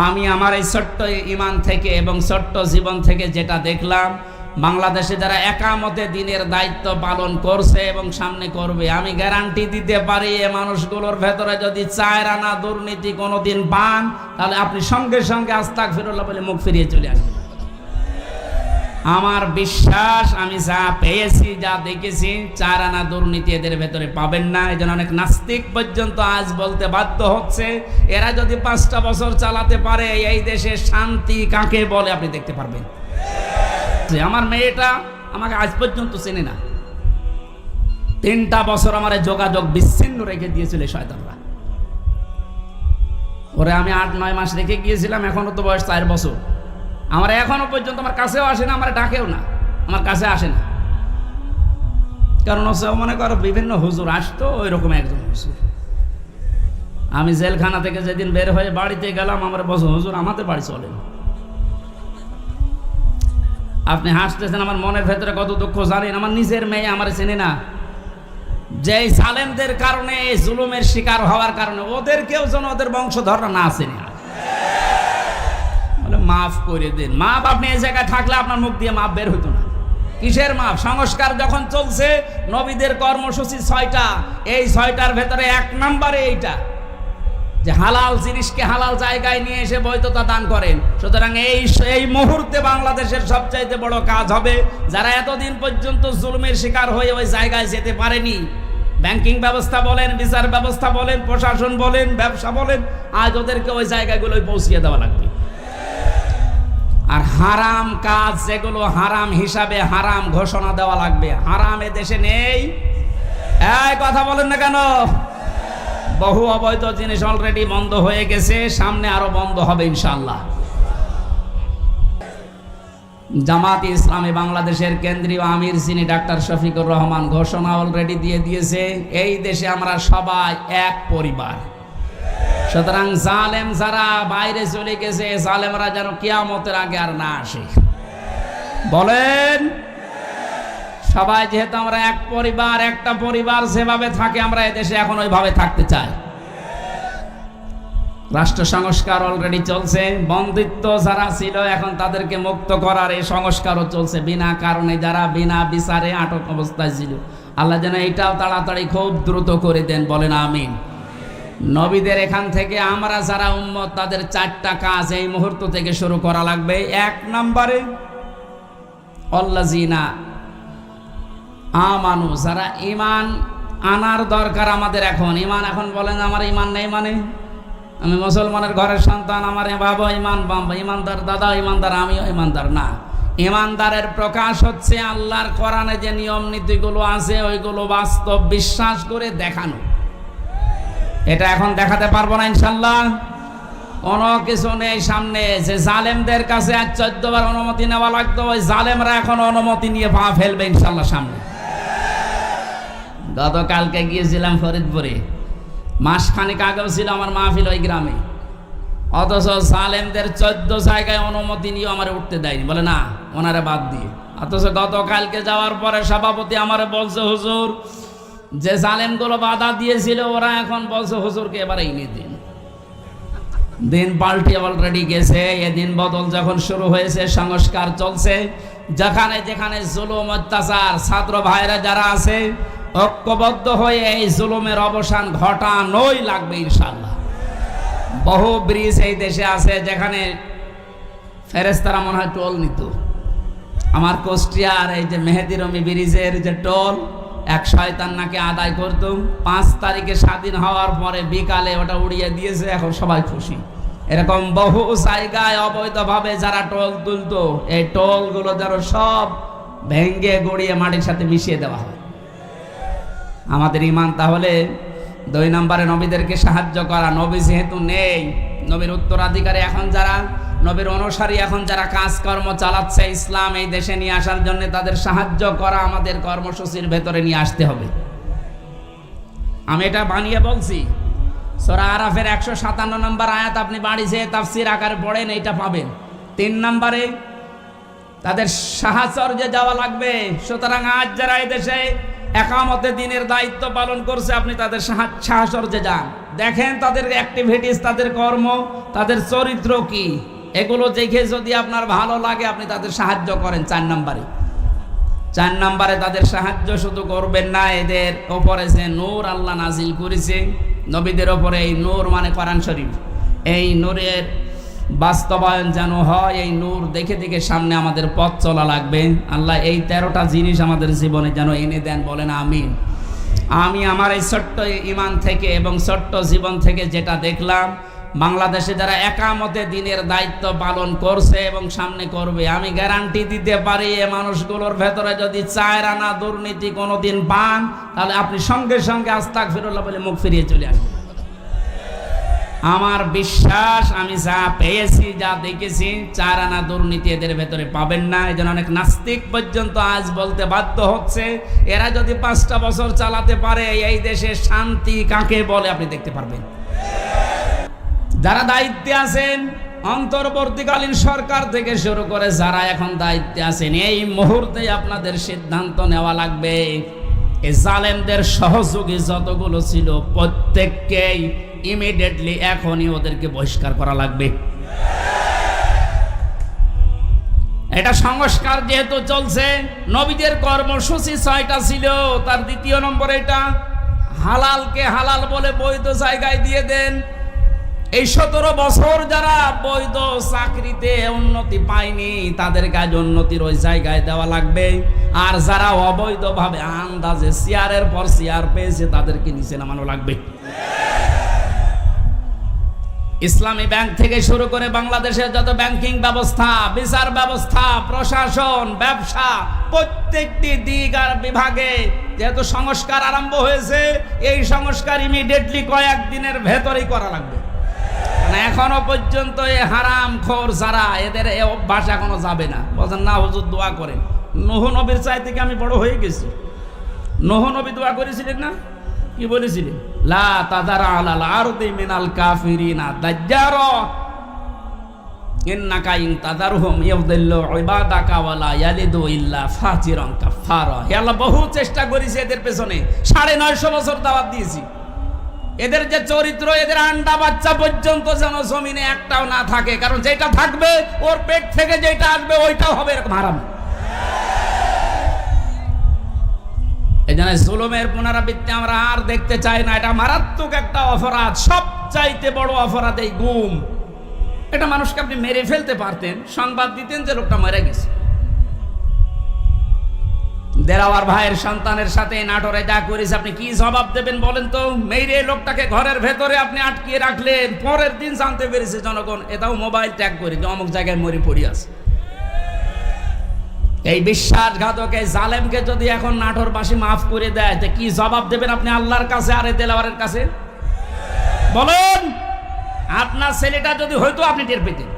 আমি আমার এই ছোট্ট ইমান থেকে এবং ছোট্ট জীবন থেকে যেটা দেখলাম, বাংলাদেশে যারা একামতে দিনের দায়িত্ব পালন করছে এবং সামনে করবে, আমি গ্যারান্টি দিতে পারি এ মানুষগুলোর ভেতরে যদি 4 আনা দুর্নীতি কোনোদিন পান, তাহলে আপনি সঙ্গে সঙ্গে আস্তাগফিরুল্লাহ বলে মুখ ফিরিয়ে চলে আসবেন। আমার বিশ্বাস, আমি যা পেয়েছি, যা দেখেছি, 4 আনা দুর্নীতি এদের ভেতরে পাবেন না। এই জন্য অনেক নাস্তিক পর্যন্ত আজ বলতে বাধ্য হচ্ছে, এরা যদি 5টা বছর চালাতে পারে এই দেশে শান্তি কাকে বলে আপনি দেখতে পারবেন। আমার মেয়েটা আমাকে আজ পর্যন্ত চেনে না। 3টা বছর আমার যোগাযোগ বিচ্ছিন্ন রেখে দিয়েছিল শয়তানরা। ওরে আমি 8-9 মাস রেখে গিয়েছিলাম, এখনো তো বয়স 4 বছর। আমার এখনো পর্যন্ত আমার কাছেও আসে না, আমার ডাকেও না, আমার কাছে আসে না। কারণ হচ্ছে মনে করো বিভিন্ন হুজুর আসতো, ওই রকম একজন হুজুর। আমি জেলখানা থেকে যেদিন বের হয়ে বাড়িতে গেলাম, আমার বছর হুজুর আমাদের বাড়ি চলেন। আপনি হাসতেছেন, আমার মনের ভেতরে কত দুঃখ জানেন। আমার নিজের মেয়ে আমার চেনে না। যে জালেমদের কারণে, জুলুমের শিকার হওয়ার কারণে ওদেরকেও যেন ওদের বংশধররা না চেনে। মাফ করে দিন, মাপ। আপনি এই জায়গায় থাকলে আপনার মুখ দিয়ে মাপ বের হতো না। কিসের মাপ? সংস্কার যখন চলছে, নবীদের কর্মসূচি 6টা, এই 6টার ভেতরে 1 নম্বরে এইটা যে হালাল জিনিসকে হালাল জায়গায় নিয়ে এসে বৈধতা দান করেন। সুতরাং এই মুহূর্তে বাংলাদেশের সবচাইতে বড় কাজ হবে, যারা এতদিন পর্যন্ত জুলুমের শিকার হয়ে ওই জায়গায় যেতে পারেনি, ব্যাংকিং ব্যবস্থা বলেন, বিচার ব্যবস্থা বলেন, প্রশাসন বলেন, ব্যবসা বলেন, আজ ওদেরকে ওই জায়গাগুলোয় পৌঁছিয়ে দেওয়া লাগবে। আর হারাম কাজ যেগুলো হারাম হিসাবে হারাম ঘোষণা দেওয়া লাগবে। হারাম এ দেশে নেই। এই কথা বলেন না কেন? বহু অবৈধ জিনিস অলরেডি বন্ধ হয়ে গেছে, সামনে আরো বন্ধ হবে ইনশাআল্লাহ। জামাত ইসলামী বাংলাদেশের কেন্দ্রীয় আমির যিনি ডাক্তার শফিকুর রহমান ঘোষণা অলরেডি দিয়ে দিয়েছে, এই দেশে আমরা সবাই এক পরিবার। সুতরাং জালেম যারা বাইরে চলে গেছে, জালেমরা যেন কিয়ামতের আগে আর না আসে। বলেন, সবাই যেহেতু আমরা এক পরিবার, একটা পরিবার যেভাবে থাকে আমরা এদেশে এখন ওইভাবে থাকতে চাই। রাষ্ট্র সংস্কার অলরেডি চলছে। বন্দিত্ব যারা ছিল এখন তাদেরকে মুক্ত করার এই সংস্কারও চলছে। বিনা কারণে যারা বিনা বিচারে আটক অবস্থায় ছিল, আল্লাহ যেন এটাও তাড়াতাড়ি খুব দ্রুত করে দেন। বলেন আমিন। নবীদের এখান থেকে আমরা যারা উম্মত, তাদের 4টা কাজ এই মুহূর্ত থেকে শুরু করা লাগবে। 1 নম্বরে আল্লাযিনা আমানু, যারা ঈমান আনার দরকার আমাদের এখন। ঈমান এখন বলেন আমার ঈমান নেই মানে আমি মুসলমানের ঘরের সন্তান, আমার বাবা ঈমানদার, দাদা ঈমানদার, আমিও ঈমানদার না। ঈমানদারের প্রকাশ হচ্ছে আল্লাহর কোরআনে যে নিয়ম নীতিগুলো আছে ওইগুলো বাস্তব বিশ্বাস করে দেখানো। এটা এখন দেখাতে পারবো না ইনশাল্লাহ। কোনো কিছু নেই সামনে। যে জালেমদের কাছে আজ 14 বার অনুমতি নেওয়া লাগতো, ওই জালেমরা এখন অনুমতি নিয়ে পা ফেলবে ইনশাল্লাহ সামনে। গতকালকে গিয়েছিলাম ফরিদপুরে, মাসখানেক আগেও ছিল আমার মাহফিল ওই গ্রামে, অথচ জালেমদের 14 জায়গায় অনুমতি নিয়ে আমার উঠতে দেয়নি। বলে না, ওনারা বাদ দিয়ে। অথচ গতকালকে যাওয়ার পরে সভাপতি আমারে বলছে, হুজুর যে জালেমগুলো বাধা দিয়েছিল ওরা এখন বলছে হুজুরকে এবারে এনে দিন। দিন পাল্টে অলরেডি গেছে। এদিন বদল যখন শুরু হয়েছে, সংস্কার চলছে। যেখানে যেখানে জুলুম অত্যাচার, ছাত্র ভাইরা যারা আছে ঐক্যবদ্ধ হয়ে এই জুলুমের অবসান ঘটানোই লাগবে ইনশাআল্লাহ। বহু ব্রিজ এই দেশে আছে যেখানে ফেরেশতারা মনে হয় টোল নিত। আমার কুষ্টিয়ার এই যে মেহেদি রমি ব্রিজের যে টোল, এক শয়তান নাকি আদায় করতুম। 5 তারিখে স্বাধীন হওয়ার পরে বিকালে ওটা উড়িয়ে দিয়েছে, এখন সবাই খুশি। এরকম বহু জায়গায় অবৈধভাবে যারা টোল তুলতো, এই টোলগুলো যেন সব ভেঙ্গে গড়িয়ে মাটির সাথে মিশিয়ে দেওয়া হয়। আমাদের ঈমান তাহলে 2 নম্বরে নবীদেরকে সাহায্য করা। নবী যেহেতু নেই, নবীর উত্তরাধিকারী এখন যারা, নবীর অনুসারী এখন যারা কাজকর্ম চালাচ্ছে ইসলাম এই দেশে নিয়ে আসার জন্য, তাদের সাহায্য করা আমাদের কর্মসূচির ভেতরে নিয়ে আসতে হবে। আমি এটা বানিয়ে বলছি। সূরা আরাফের 157 নম্বর আয়াত আপনি বাড়ি যেয়ে তাফসীর আকারে পড়েন, এইটা পাবেন। 3 নম্বরে তাদের সাহাচর্যে যাওয়া লাগবে। সুতরাং আজ যারা এই দেশে একামতে দিনের দায়িত্ব পালন করছে, আপনি তাদের সাহাচর্যে যান। দেখেন তাদের অ্যাক্টিভিটিস, তাদের কর্ম, তাদের চরিত্র কি, এগুলো দেখে যদি আপনার ভালো লাগে আপনি তাদের সাহায্য করেন। 4 নম্বরে তাদের সাহায্য শুধু করবেন না, এদের ওপরে যে নূর আল্লাহ নাজিল করেছে নবীদের ওপরে, এই নূর মানে কোরআন শরীফ, এই নূরের বাস্তবায়ন যেন হয়। এই নূর দেখে দেখে সামনে আমাদের পথ চলা লাগবে। আল্লাহ এই 13টা জিনিস আমাদের জীবনে যেন এনে দেন, বলেন আমিন। আমি আমার এই ছোট্ট ঈমান থেকে এবং ছোট্ট জীবন থেকে যেটা দেখলাম, বাংলাদেশে যারা একামতে দিনের দায়িত্ব পালন করছে এবং সামনে করবে, আমি গ্যারান্টি দিতে পারি এ মানুষগুলোর ভেতরে যদি 4 আনা দুর্নীতি কোনোদিন পান, তাহলে আপনি সঙ্গে সঙ্গে আস্তাগফিরুল্লাহ বলে মুখ ফিরিয়ে চলে আসবেন। আমার বিশ্বাস, আমি যা পেয়েছি, যা দেখেছি, 4 আনা দুর্নীতি এদের ভেতরে পাবেন না। এই জন্য অনেক নাস্তিক পর্যন্ত আজ বলতে বাধ্য হচ্ছে, এরা যদি 5টা বছর চালাতে পারে এই দেশে শান্তি কাকে বলে আপনি দেখতে পারবেন। যারা দায়িত্বে আছেন, অন্তর্বর্তীকালীন সরকার থেকে শুরু করে যারা এখন দায়িত্বে আছেন, এই মুহূর্তে আপনাদের সিদ্ধান্ত নেওয়া লাগবে, এই জালেমদের সহযোগী যতগুলো ছিল প্রত্যেককেই ইমিডিয়েটলি এখনই ওদেরকে বহিষ্কার করা লাগবে। এটা সংস্কার যেহেতু চলছে, নবীদের কর্মসূচি 6টা ছিল, তার 2 নম্বর এটা হালালকে হালাল বলে বৈধ জায়গায় দিয়ে দেন। এই 17 বছর যারা বৈধ চাকরিতে উন্নতি পায়নি তাদের কাজ উন্নতির ওই জায়গায় দেওয়া লাগবে, আর যারা অবৈধভাবে আন্দাজে চেয়ারের পর চেয়ার পেয়েছে তাদেরকে নিচে নামানো লাগবে। ইসলামী ব্যাংক থেকে শুরু করে বাংলাদেশের যত ব্যাংকিং ব্যবস্থা, বিচার ব্যবস্থা, প্রশাসন, ব্যবসা, প্রত্যেকটি দিক আর বিভাগে যেহেতু সংস্কার আরম্ভ হয়েছে, এই সংস্কার ইমিডিয়েটলি কয়েকদিনের ভেতরেই করা লাগবে। এখনো পর্যন্ত এই হারামখোর যারা, এদের এই অভ্যাস এখনো যাবে না। বলছেন না হুজুর দোয়া করেন, নূহ নবীর চাই থেকে আমি বড় হয়ে গেছি। নূহ নবী দোয়া করেছিলেন না? কি বলেছিলেন? লা তাযারা আলাল আরদি মিনাল কাফিরিনা দাজ্জারা ইন্নাকা ইন তাযারহুম ইউদিল্লু ইবাদাকা ওয়া লা ইয়ালিদু ইল্লা ফাজিরান কাফারা। হে আল্লাহ, বহু চেষ্টা করেছি এদের পেছনে, 950 বছর দাওয়াত দিয়েছি। এদের যে চরিত্র, এদের আন্ডা বাচ্চা পর্যন্ত যেন জমিনে একটাও না থাকে, কারণ যেটা থাকবে ওর পেট থেকে যেটা আসবে ওইটাও হবে এরকম হারাম। এই জন্য জুলুমের পুনরাবৃত্তি আমরা আর দেখতে চাই না। এটা মারাত্মক একটা অপরাধ, সবচাইতে বড় অপরাধ এই গুম। এটা মানুষকে আপনি মেরে ফেলতে পারতেন, সংবাদ দিতেন যে লোকটা মারা গেছে। দেরাওয়ার ভাইয়ের সন্তানের সাথে নাটোরে যা করেছে আপনি কি জবাব দেবেন বলেন তো? মেরে লোকটাকে ঘরের ভেতরে আপনি আটকিয়ে রাখলেন, পরের দিন জানতে পেরেছে জনগণ, এটাও মোবাইল ট্যাগ করে যে অমুক জায়গায় মরে পড়ে আছে। এই বিশ্বাসঘাতক এই জালেমকে যদি এখন নাটোরবাসী মাফ করে দেয়, তো কি জবাব দেবেন আপনি আল্লাহর কাছে আর এই দেলাওয়ারের কাছে? বলেন, আপনার ছেলেটা যদি হয়তো আপনি টের পেতেন।